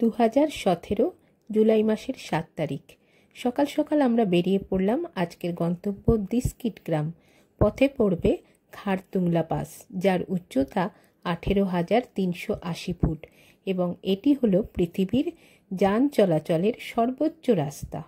2017 জুলাই মাসের 7 তারিখ সকাল সকাল আমরা বেরিয়ে পড়লাম আজকের গন্তব্য দিস্কিট গ্রাম। পথে পড়বে খারতুংলা পাস, যার উচ্চতা 18,380 ফুট এবং এটি হলো পৃথিবীর যান চলাচলের সর্বোচ্চ রাস্তা।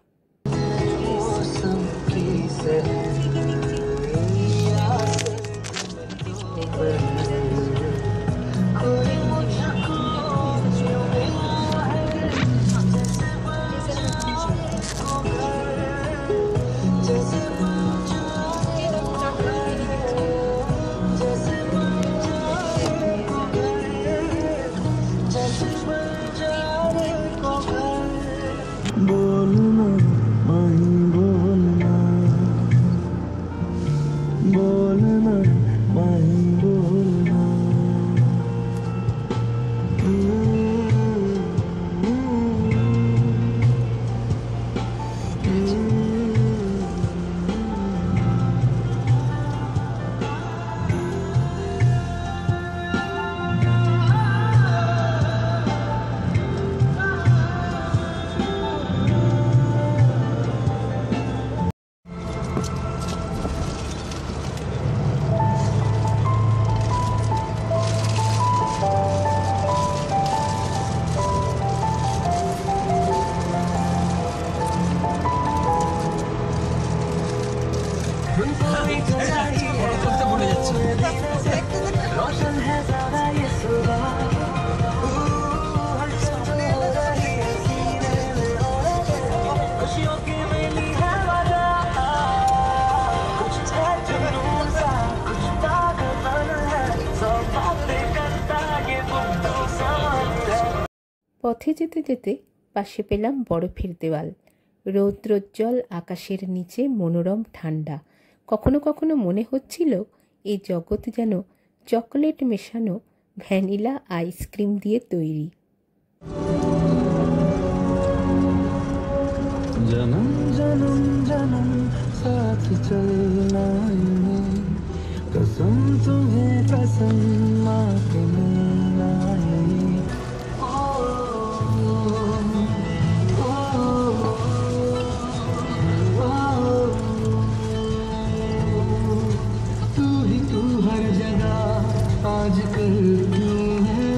পথে যেতে যেতে পাশে পেলাম বরফের দেওয়াল, রৌদ্রোজ্জ্বল আকাশের নিচে মনোরম ঠান্ডা। কখনো কখনো মনে হচ্ছিল এই জগৎ যেন চকোলেট মেশানো ভ্যানিলা আইসক্রিম দিয়ে তৈরি। जन्म जन्म जन्म साथ चलना है, कसम तुम्हें कसम माँ के मिलना है। तू ही तू हर जगह आजकल क्यों है।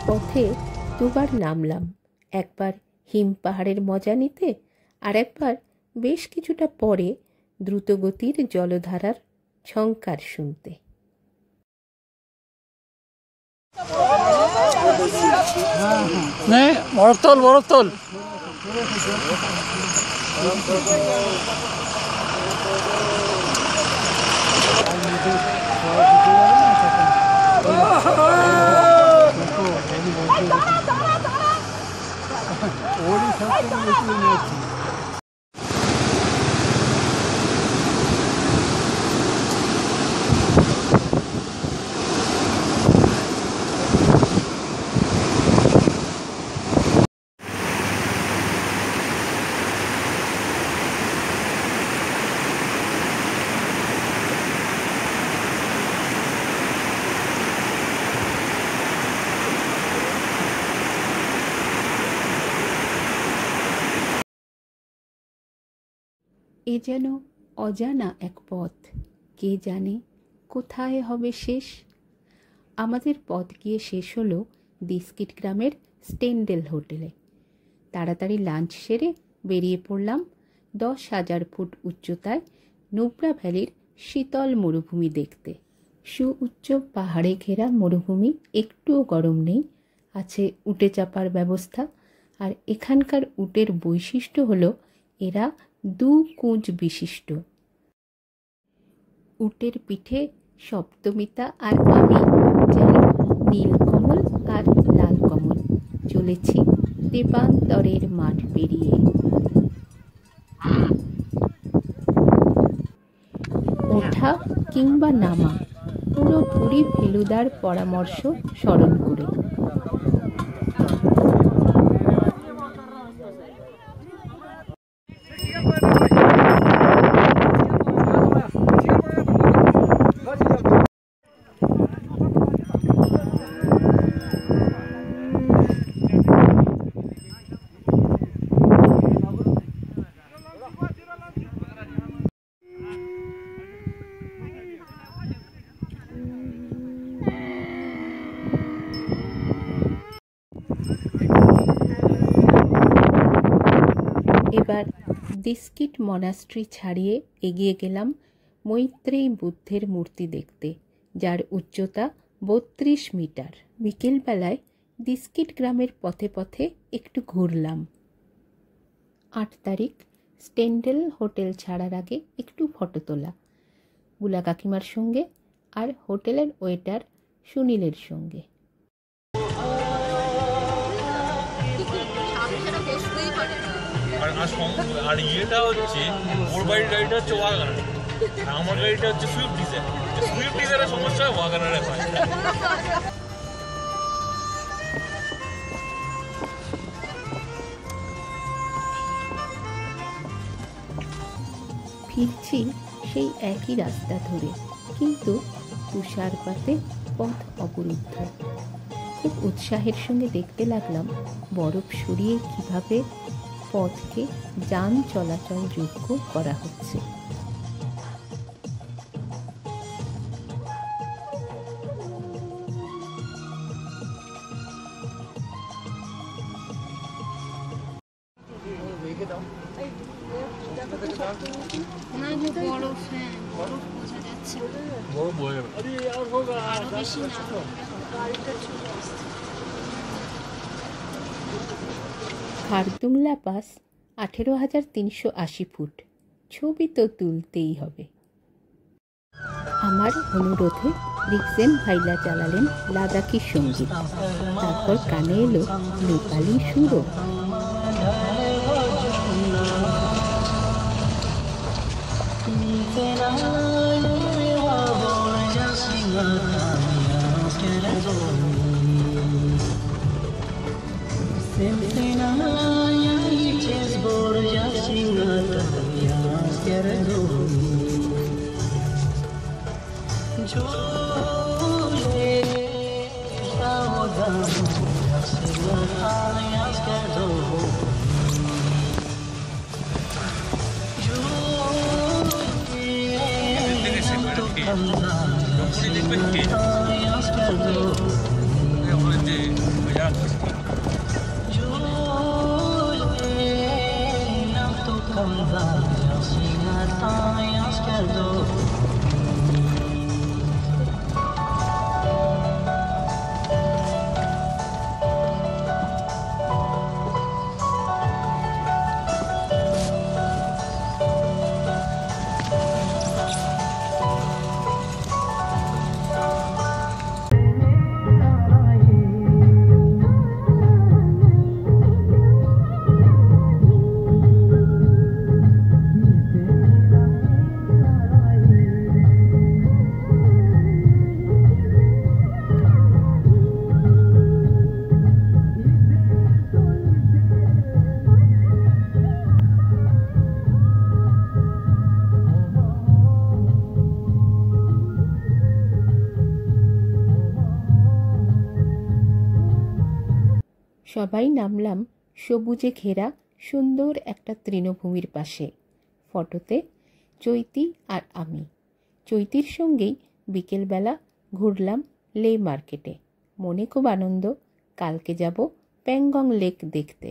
পথে দুবার নামলাম, একবার হিম পাহাড়ের মজা নিতে, আর একবার বেশ কিছুটা পরে দ্রুতগতির জলধারার ঝংকার শুনতে। বরফ তোল বরফ তোল। এ যেন অজানা এক পথ, কে জানে কোথায় হবে শেষ। আমাদের পথ গিয়ে শেষ হলো দিস্কিট গ্রামের স্টেন্ডেল হোটেলে। তাড়াতাড়ি লাঞ্চ সেরে বেরিয়ে পড়লাম 10,000 ফুট উচ্চতায় নুব্রা ভ্যালির শীতল মরুভূমি দেখতে। সুউচ্চ পাহাড়ে ঘেরা মরুভূমি, একটুও গরম নেই, আছে উটে চাপার ব্যবস্থা। আর এখানকার উটের বৈশিষ্ট্য হলো এরা 2 কুঁজ বিশিষ্ট। উটের পিঠে সপ্তমিতা আর আমি যেন নীলকমল আর লাল কমল চলেছি তেপান্তরের মাঠ পেরিয়ে। ওঠা কিংবা নামা পুরোপুরি ফেলুদার পরামর্শ স্মরণ করে। এবার দিস্কিট মনাস্ট্রি ছাড়িয়ে এগিয়ে গেলাম মৈত্রেয়ী বুদ্ধের মূর্তি দেখতে, যার উচ্চতা ৩২ মিটার। বিকেলবেলায় দিস্কিট গ্রামের পথে পথে একটু ঘুরলাম। ৮ তারিখ স্টেন্ডেল হোটেল ছাড়ার আগে একটু ফটো তোলা, বুলা কাকিমার সঙ্গে আর হোটেলের ওয়েটার সুনীলের সঙ্গে। আর ইয়েটা হচ্ছে ওর বাড়ির গাড়িটা হচ্ছে ওয়াগনার, আমার গাড়িটা হচ্ছে সুইফট ডিজায়ার। সুইফট ডিজায়ারের সমস্যা ওয়াগনারে হয়। ফিরছি সেই একই রাস্তা ধরে, কিন্তু তুষারপাতে পথ অবরুদ্ধ। খুব উৎসাহের সঙ্গে দেখতে লাগলাম বরফ সরিয়ে কিভাবে পথকে যান চলাচল যোগ্য করা হচ্ছে। Khardungla pass ১৮,৩৮০ foot. ছবি তো তুলতেই হবে। আমার অনুরোধে রিক্সেন ভাইলা চালালেন লাদাখি সঙ্গীত, তারপর কানে এলো নেপালি সুরও। সবাই নামলাম সবুজে ঘেরা সুন্দর একটা তৃণভূমির পাশে। ফটোতে চৈতি আর আমি। চৈতির সঙ্গেই বিকেলবেলা ঘুরলাম লে মার্কেটে। মনে খুব আনন্দ, কালকে যাব প্যাংগং লেক দেখতে।